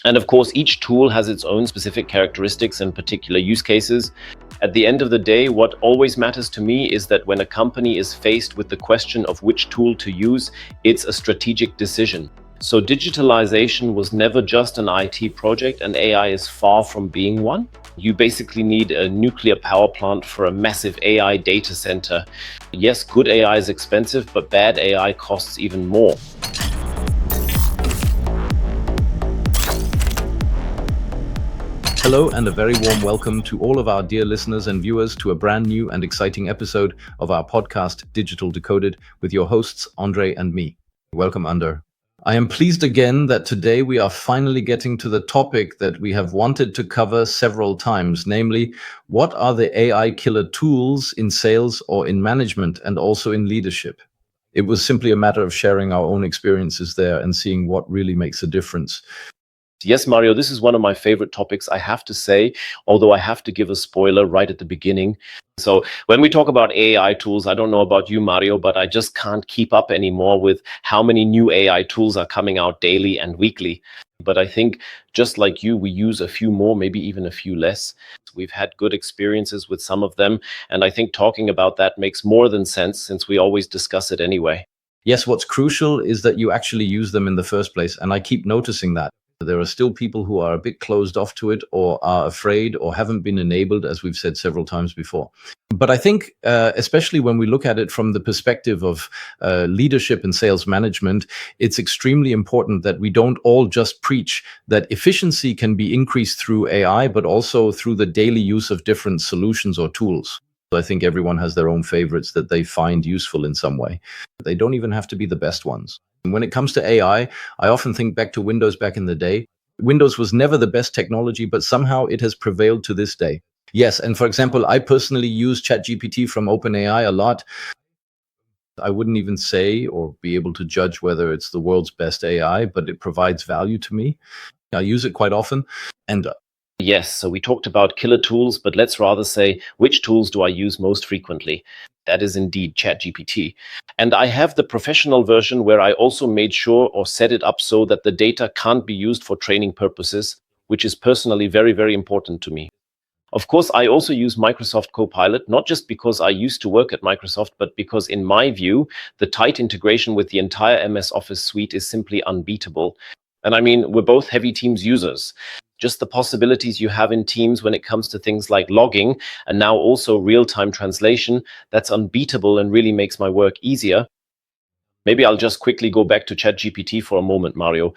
And of course, each tool has its own specific characteristics and particular use cases. At the end of the day, what always matters to me is that when a company is faced with the question of which tool to use, it's a strategic decision. So digitalization was never just an IT project, and AI is far from being one. You basically need a nuclear power plant for a massive AI data center. Yes, good AI is expensive, but bad AI costs even more. Hello and a very warm welcome to all of our dear listeners and viewers to a brand new and exciting episode of our podcast Digital.Decoded with your hosts André and me. Welcome, André. I am pleased again that today we are finally getting to the topic that we have wanted to cover several times, namely, what are the AI killer tools in sales or in management and also in leadership? It was simply a matter of sharing our own experiences there and seeing what really makes a difference. Yes, Mario, this is one of my favorite topics, I have to say, although I have to give a spoiler right at the beginning. So when we talk about AI tools, I don't know about you, Mario, but I just can't keep up anymore with how many new AI tools are coming out daily and weekly. But I think just like you, we use a few more, maybe even a few less. We've had good experiences with some of them. And I think talking about that makes more than sense since we always discuss it anyway. Yes, what's crucial is that you actually use them in the first place. And I keep noticing that. There are still people who are a bit closed off to it or are afraid or haven't been enabled, as we've said several times before. But I think, especially when we look at it from the perspective of leadership and sales management, it's extremely important that we don't all just preach that efficiency can be increased through AI, but also through the daily use of different solutions or tools. I think everyone has their own favorites that they find useful in some way. They don't even have to be the best ones. When it comes to AI, I often think back to Windows back in the day. Windows was never the best technology, but somehow it has prevailed to this day. Yes, and for example, I personally use ChatGPT from OpenAI a lot. I wouldn't even say or be able to judge whether it's the world's best AI, but it provides value to me. I use it quite often. And yes, so we talked about killer tools, but let's rather say, which tools do I use most frequently? That is indeed ChatGPT. And I have the professional version where I also made sure or set it up so that the data can't be used for training purposes, which is personally very, very important to me. Of course, I also use Microsoft Copilot, not just because I used to work at Microsoft, but because in my view, the tight integration with the entire MS Office suite is simply unbeatable. And I mean, we're both heavy Teams users. Just the possibilities you have in Teams when it comes to things like logging and now also real-time translation, that's unbeatable and really makes my work easier. Maybe I'll just quickly go back to ChatGPT for a moment, Mario.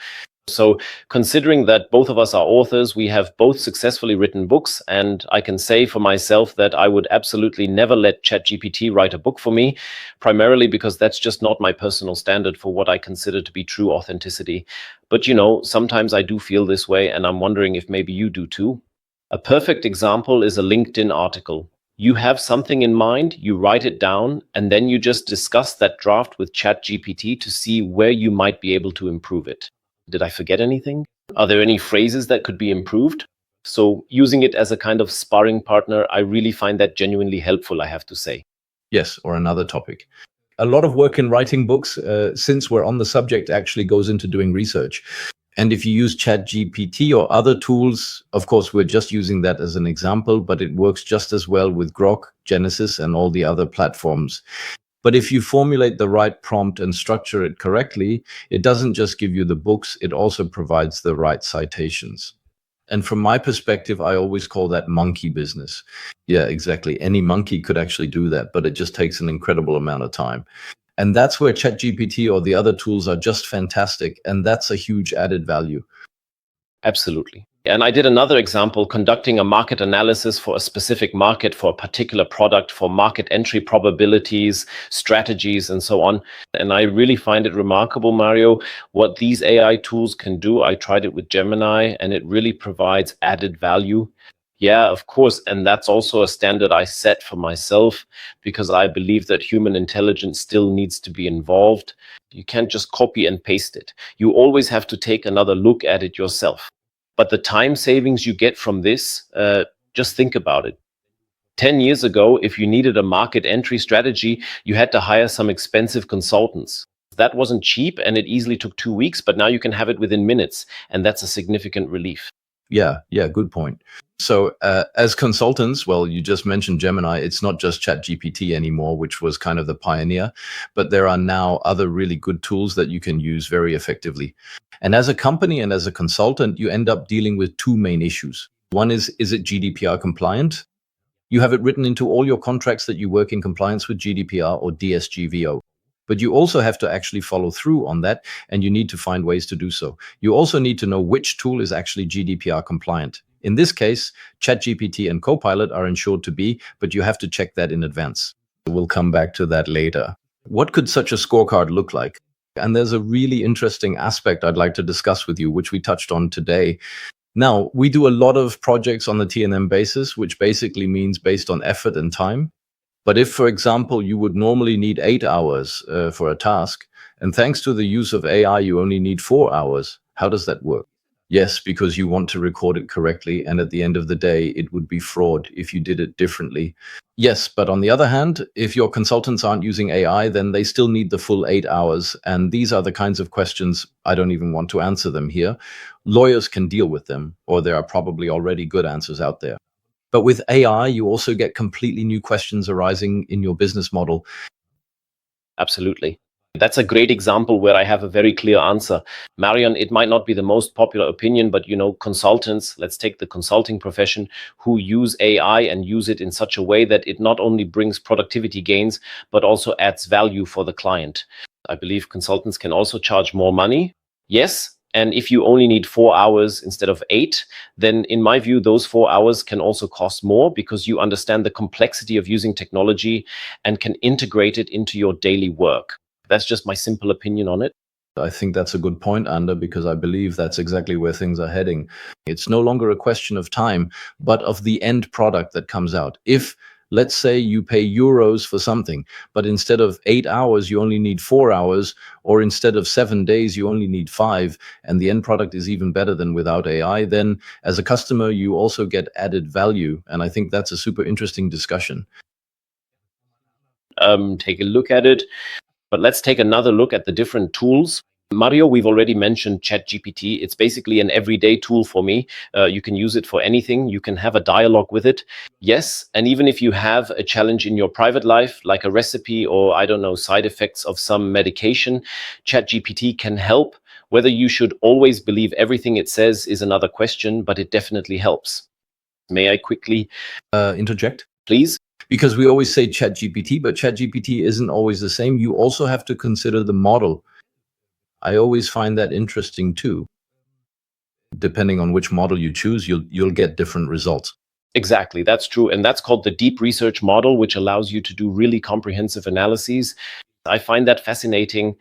So considering that both of us are authors, we have both successfully written books, and I can say for myself that I would absolutely never let ChatGPT write a book for me, primarily because that's just not my personal standard for what I consider to be true authenticity. But you know, sometimes I do feel this way, and I'm wondering if maybe you do too. A perfect example is a LinkedIn article. You have something in mind, you write it down, and then you just discuss that draft with ChatGPT to see where you might be able to improve it. Did I forget anything? Are there any phrases that could be improved? So using it as a kind of sparring partner, I really find that genuinely helpful, I have to say. yes, or another topic. A lot of work in writing books, since we're on the subject, actually goes into doing research. And if you use ChatGPT or other tools, of course, we're just using that as an example, but it works just as well with Grok, Genesis, and all the other platforms. But if you formulate the right prompt and structure it correctly, it doesn't just give you the books, it also provides the right citations. And from my perspective, I always call that monkey business. Yeah, exactly. Any monkey could actually do that, but it just takes an incredible amount of time. And that's where ChatGPT or the other tools are just fantastic. And that's a huge added value. Absolutely. And I did another example, conducting a market analysis for a specific market, for a particular product, for market entry probabilities, strategies, and so on. And I really find it remarkable, Mario, what these AI tools can do. I tried it with Gemini, and it really provides added value. Yeah, of course. And that's also a standard I set for myself because I believe that human intelligence still needs to be involved. You can't just copy and paste it. You always have to take another look at it yourself. But the time savings you get from this, just think about it. 10 years ago, if you needed a market entry strategy, you had to hire some expensive consultants. That wasn't cheap and it easily took 2 weeks, but now you can have it within minutes. And that's a significant relief. Yeah, good point. So as consultants, well, you just mentioned Gemini. It's not just ChatGPT anymore, which was kind of the pioneer, but there are now other really good tools that you can use very effectively. And as a company and as a consultant, you end up dealing with two main issues. One is it GDPR compliant? You have it written into all your contracts that you work in compliance with GDPR or DSGVO. But you also have to actually follow through on that, and you need to find ways to do so. You also need to know which tool is actually GDPR compliant. In this case, ChatGPT and Copilot are ensured to be, but you have to check that in advance. We'll come back to that later. What could such a scorecard look like? And there's a really interesting aspect I'd like to discuss with you, which we touched on today. Now, we do a lot of projects on the T&M basis, which basically means based on effort and time. But if, for example, you would normally need 8 hours for a task, and thanks to the use of AI, you only need 4 hours, how does that work? Yes, because you want to record it correctly, and at the end of the day, it would be fraud if you did it differently. Yes, but on the other hand, if your consultants aren't using AI, then they still need the full 8 hours. And these are the kinds of questions I don't even want to answer them here. Lawyers can deal with them, or there are probably already good answers out there. But with AI, you also get completely new questions arising in your business model. Absolutely. That's a great example where I have a very clear answer. Marion, it might not be the most popular opinion, but consultants, let's take the consulting profession, who use AI and use it in such a way that it not only brings productivity gains, but also adds value for the client. I believe consultants can also charge more money. Yes. And if you only need 4 hours instead of 8, then in my view, those 4 hours can also cost more because you understand the complexity of using technology and can integrate it into your daily work. That's just my simple opinion on it. I think that's a good point, Ander, because I believe that's exactly where things are heading. It's no longer a question of time, but of the end product that comes out. If, let's say, you pay euros for something, but instead of 8 hours, you only need 4 hours, or instead of 7 days, you only need 5, and the end product is even better than without AI, then as a customer, you also get added value. And I think that's a super interesting discussion. Take a look at it. But let's take another look at the different tools. Mario, we've already mentioned ChatGPT. It's basically an everyday tool for me. You can use it for anything. You can have a dialogue with it. Yes, and even if you have a challenge in your private life, like a recipe or, I don't know, side effects of some medication, ChatGPT can help. Whether you should always believe everything it says is another question, but it definitely helps. May I quickly interject? Please? Because we always say ChatGPT, but ChatGPT isn't always the same. You also have to consider the model. I always find that interesting too. Depending on which model you choose, you'll get different results. Exactly, that's true. And that's called the deep research model, which allows you to do really comprehensive analyses. I find that fascinating.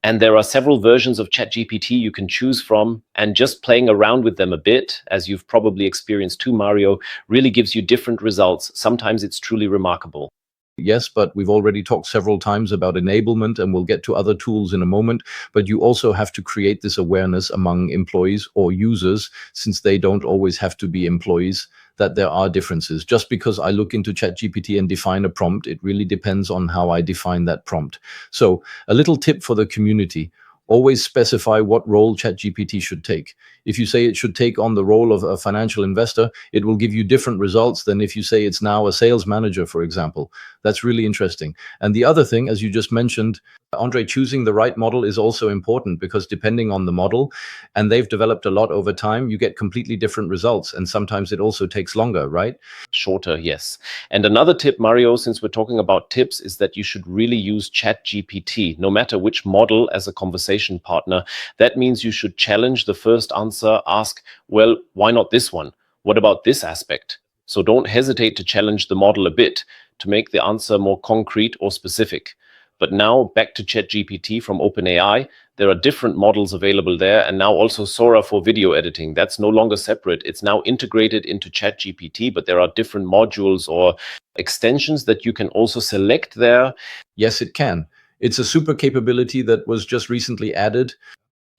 And there are several versions of ChatGPT you can choose from, and just playing around with them a bit, as you've probably experienced too, Mario, really gives you different results. Sometimes it's truly remarkable. Yes, but we've already talked several times about enablement, and we'll get to other tools in a moment. But you also have to create this awareness among employees or users, since they don't always have to be employees, that there are differences. Just because I look into ChatGPT and define a prompt, it really depends on how I define that prompt. So a little tip for the community: always specify what role ChatGPT should take. If you say it should take on the role of a financial investor, it will give you different results than if you say it's now a sales manager, for example. That's really interesting. And the other thing, as you just mentioned, Andre, choosing the right model is also important, because depending on the model, and they've developed a lot over time, you get completely different results. And sometimes it also takes longer, right? Shorter, yes. And another tip, Mario, since we're talking about tips, is that you should really use ChatGPT, no matter which model, as a conversation partner. That means you should challenge the first answer, ask, well, why not this one? What about this aspect? So don't hesitate to challenge the model a bit to make the answer more concrete or specific. But now back to ChatGPT from OpenAI. There are different models available there, and now also Sora for video editing. That's no longer separate. It's now integrated into ChatGPT, but there are different modules or extensions that you can also select there. Yes, it can. It's a super capability that was just recently added.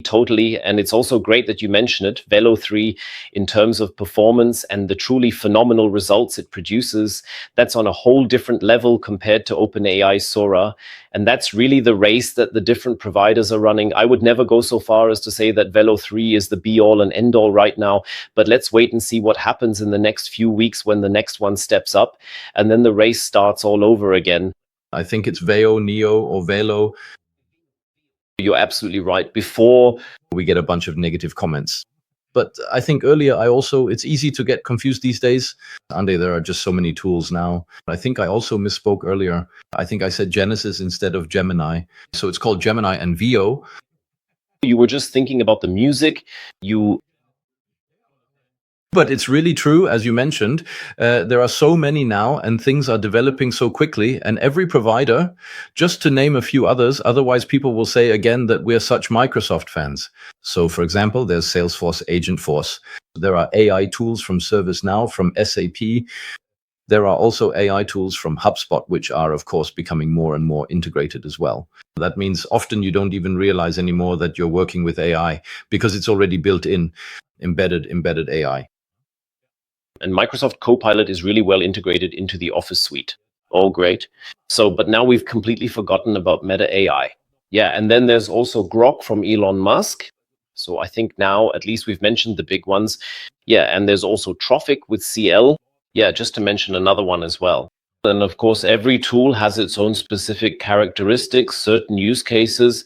Totally. And it's also great that you mention it, Velo 3, in terms of performance and the truly phenomenal results it produces. That's on a whole different level compared to OpenAI Sora. And that's really the race that the different providers are running. I would never go so far as to say that Velo 3 is the be all and end all right now, but let's wait and see what happens in the next few weeks when the next one steps up. And then the race starts all over again. I think it's Veo, Neo, or Velo. You're absolutely right. Before we get a bunch of negative comments. But I think earlier it's easy to get confused these days. André, there are just so many tools now. I think I also misspoke earlier. I think I said Genesis instead of Gemini. So it's called Gemini and Veo. You were just thinking about the music. But it's really true, as you mentioned, there are so many now and things are developing so quickly, and every provider, just to name a few others, otherwise people will say again that we're such Microsoft fans. So for example, there's Salesforce Agentforce. There are AI tools from ServiceNow, from SAP. There are also AI tools from HubSpot, which are, of course, becoming more and more integrated as well. That means often you don't even realize anymore that you're working with AI because it's already built in, embedded AI. And Microsoft Copilot is really well integrated into the Office suite. Oh, great. So, but now we've completely forgotten about Meta AI. Yeah, and then there's also Grok from Elon Musk. So I think now at least we've mentioned the big ones. Yeah, and there's also Trophic with CL. Yeah, just to mention another one as well. And of course, every tool has its own specific characteristics, certain use cases.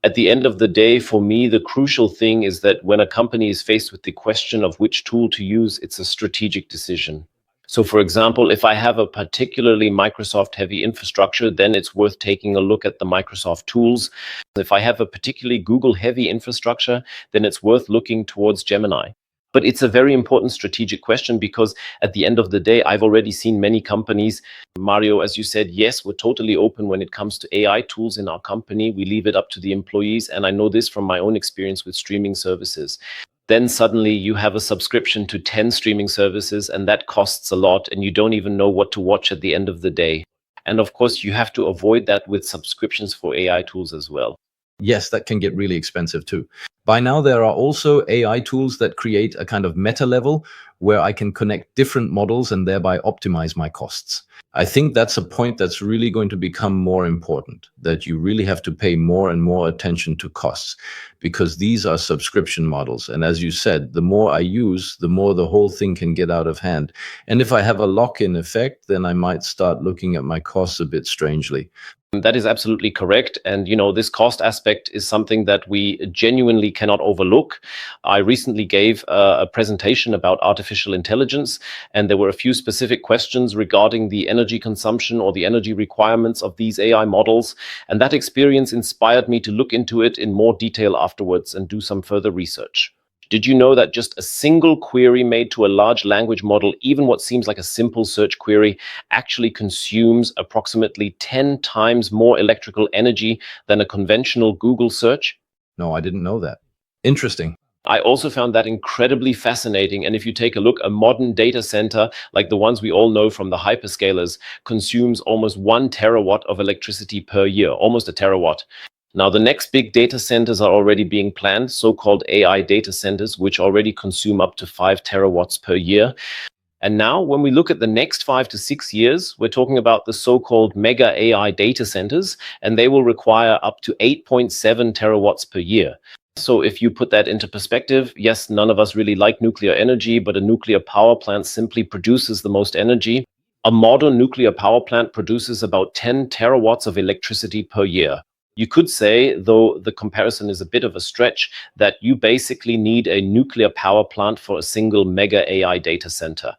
At the end of the day, for me, the crucial thing is that when a company is faced with the question of which tool to use, it's a strategic decision. So for example, if I have a particularly Microsoft heavy infrastructure, then it's worth taking a look at the Microsoft tools. If I have a particularly Google heavy infrastructure, then it's worth looking towards Gemini. But it's a very important strategic question because at the end of the day, I've already seen many companies, Mario, as you said, yes, we're totally open when it comes to AI tools in our company. We leave it up to the employees. And I know this from my own experience with streaming services. Then suddenly you have a subscription to 10 streaming services, and that costs a lot, and you don't even know what to watch at the end of the day. And of course, you have to avoid that with subscriptions for AI tools as well. Yes, that can get really expensive too. By now, there are also AI tools that create a kind of meta level where I can connect different models and thereby optimize my costs. I think that's a point that's really going to become more important, that you really have to pay more and more attention to costs because these are subscription models. And as you said, the more I use, the more the whole thing can get out of hand. And if I have a lock-in effect, then I might start looking at my costs a bit strangely. That is absolutely correct. And, this cost aspect is something that we genuinely cannot overlook. I recently gave a presentation about artificial intelligence, and there were a few specific questions regarding the energy consumption or the energy requirements of these AI models. And that experience inspired me to look into it in more detail afterwards and do some further research. Did you know that just a single query made to a large language model, even what seems like a simple search query, actually consumes approximately 10 times more electrical energy than a conventional Google search? No, I didn't know that. Interesting. I also found that incredibly fascinating. And if you take a look, a modern data center, like the ones we all know from the hyperscalers, consumes almost 1 terawatt of electricity per year, almost a terawatt. Now, the next big data centers are already being planned, so-called AI data centers, which already consume up to 5 terawatts per year. And now, when we look at the next 5 to 6 years, we're talking about the so-called mega AI data centers, and they will require up to 8.7 terawatts per year. So if you put that into perspective, yes, none of us really like nuclear energy, but a nuclear power plant simply produces the most energy. A modern nuclear power plant produces about 10 terawatts of electricity per year. You could say, though the comparison is a bit of a stretch, that you basically need a nuclear power plant for a single mega AI data center.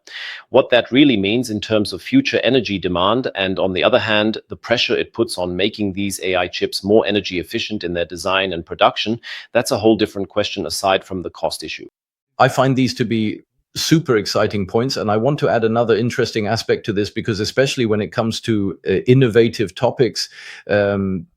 What that really means in terms of future energy demand, and on the other hand, the pressure it puts on making these AI chips more energy efficient in their design and production, that's a whole different question aside from the cost issue. I find these to be super exciting points. And I want to add another interesting aspect to this, because especially when it comes to innovative topics,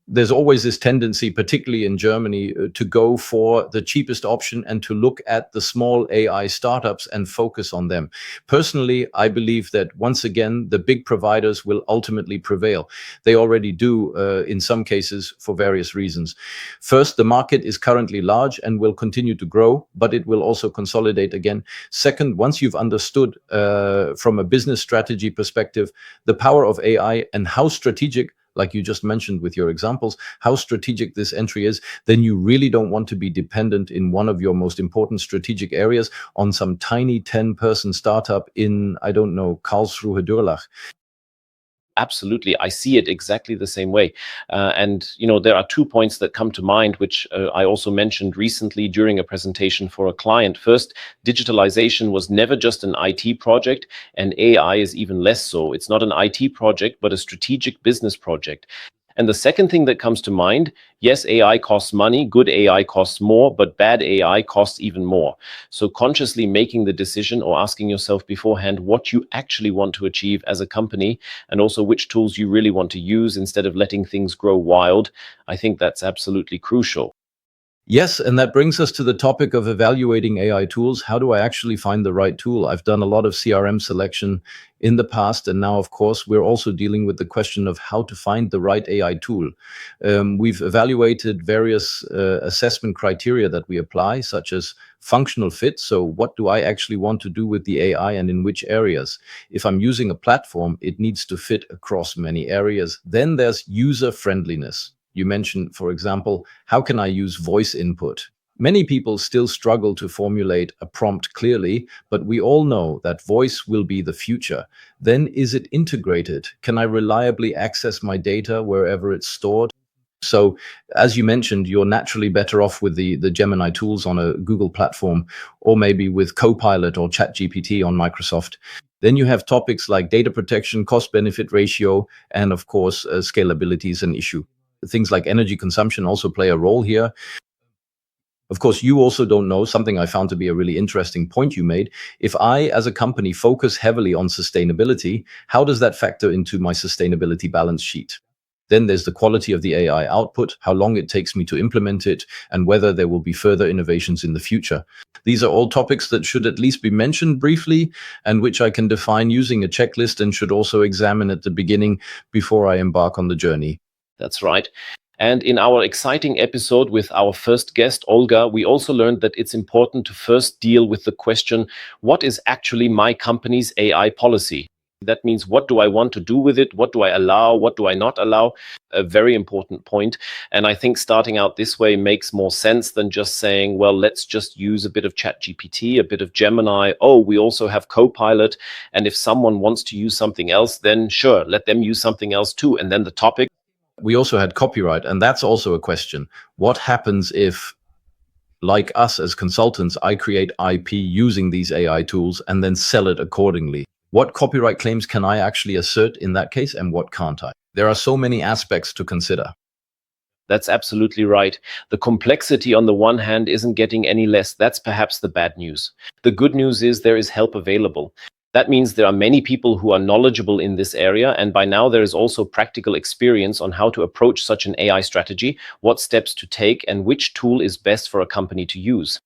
there's always this tendency, particularly in Germany, to go for the cheapest option and to look at the small AI startups and focus on them. Personally, I believe that once again, the big providers will ultimately prevail. They already do in some cases for various reasons. First, the market is currently large and will continue to grow, but it will also consolidate again. Second, once you've understood from a business strategy perspective the power of AI and how strategic, like you just mentioned with your examples, how strategic this entry is, then you really don't want to be dependent in one of your most important strategic areas on some tiny 10-person startup in, I don't know, Karlsruhe Durlach. Absolutely. I see it exactly the same way. And, there are 2 points that come to mind, which I also mentioned recently during a presentation for a client. First, digitalization was never just an IT project, and AI is even less so. It's not an IT project, but a strategic business project. And the second thing that comes to mind, yes, AI costs money, good AI costs more, but bad AI costs even more. So consciously making the decision or asking yourself beforehand what you actually want to achieve as a company, and also which tools you really want to use instead of letting things grow wild, I think that's absolutely crucial. Yes, and that brings us to the topic of evaluating AI tools. How do I actually find the right tool? I've done a lot of CRM selection in the past, and now, of course, we're also dealing with the question of how to find the right AI tool. We've evaluated various assessment criteria that we apply, such as functional fit. So, what do I actually want to do with the AI and in which areas? If I'm using a platform, it needs to fit across many areas. Then there's user friendliness. You mentioned, for example, how can I use voice input? Many people still struggle to formulate a prompt clearly, but we all know that voice will be the future. Then is it integrated? Can I reliably access my data wherever it's stored? So, as you mentioned, you're naturally better off with the Gemini tools on a Google platform, or maybe with Copilot or ChatGPT on Microsoft. Then you have topics like data protection, cost benefit ratio, and of course, scalability is an issue. Things like energy consumption also play a role here. Of course, you also don't know something I found to be a really interesting point you made. If I, as a company, focus heavily on sustainability, how does that factor into my sustainability balance sheet? Then there's the quality of the AI output, how long it takes me to implement it, and whether there will be further innovations in the future. These are all topics that should at least be mentioned briefly, and which I can define using a checklist and should also examine at the beginning before I embark on the journey. That's right. And in our exciting episode with our first guest, Olga, we also learned that it's important to first deal with the question, what is actually my company's AI policy? That means, what do I want to do with it? What do I allow? What do I not allow? A very important point. And I think starting out this way makes more sense than just saying, well, let's just use a bit of ChatGPT, a bit of Gemini. Oh, we also have Copilot. And if someone wants to use something else, then sure, let them use something else too. And then the topic. We also had copyright, and that's also a question. What happens if, like us as consultants, I create IP using these AI tools and then sell it accordingly? What copyright claims can I actually assert in that case, and what can't I? There are so many aspects to consider. That's absolutely right. The complexity on the one hand isn't getting any less. That's perhaps the bad news. The good news is there is help available. That means there are many people who are knowledgeable in this area, and by now there is also practical experience on how to approach such an AI strategy, what steps to take, and which tool is best for a company to use.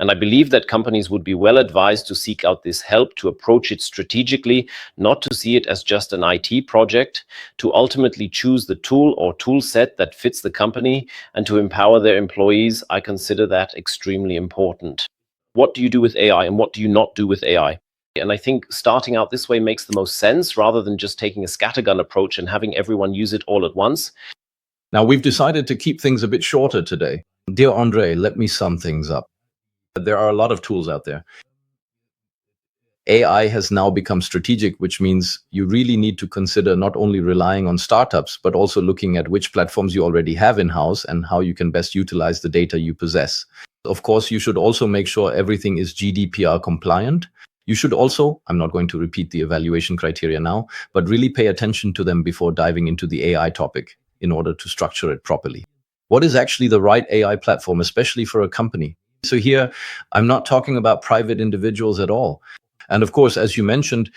And I believe that companies would be well advised to seek out this help, to approach it strategically, not to see it as just an IT project, to ultimately choose the tool or tool set that fits the company, and to empower their employees. I consider that extremely important. What do you do with AI and what do you not do with AI? And I think starting out this way makes the most sense, rather than just taking a scattergun approach and having everyone use it all at once. Now, we've decided to keep things a bit shorter today. Dear André, let me sum things up. There are a lot of tools out there. AI has now become strategic, which means you really need to consider not only relying on startups, but also looking at which platforms you already have in-house and how you can best utilize the data you possess. Of course, you should also make sure everything is GDPR compliant. You should also, I'm not going to repeat the evaluation criteria now, but really pay attention to them before diving into the AI topic in order to structure it properly. What is actually the right AI platform, especially for a company? So here, I'm not talking about private individuals at all. And of course, as you mentioned,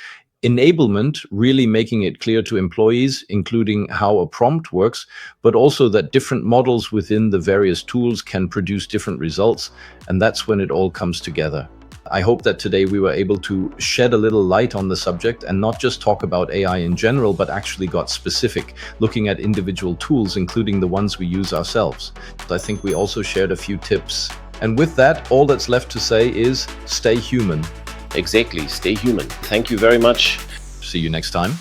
Enablement, really making it clear to employees, including how a prompt works, but also that different models within the various tools can produce different results. And that's when it all comes together. I hope that today we were able to shed a little light on the subject and not just talk about AI in general, but actually got specific, looking at individual tools, including the ones we use ourselves. I think we also shared a few tips. And with that, all that's left to say is stay human. Exactly. Stay human. Thank you very much. See you next time.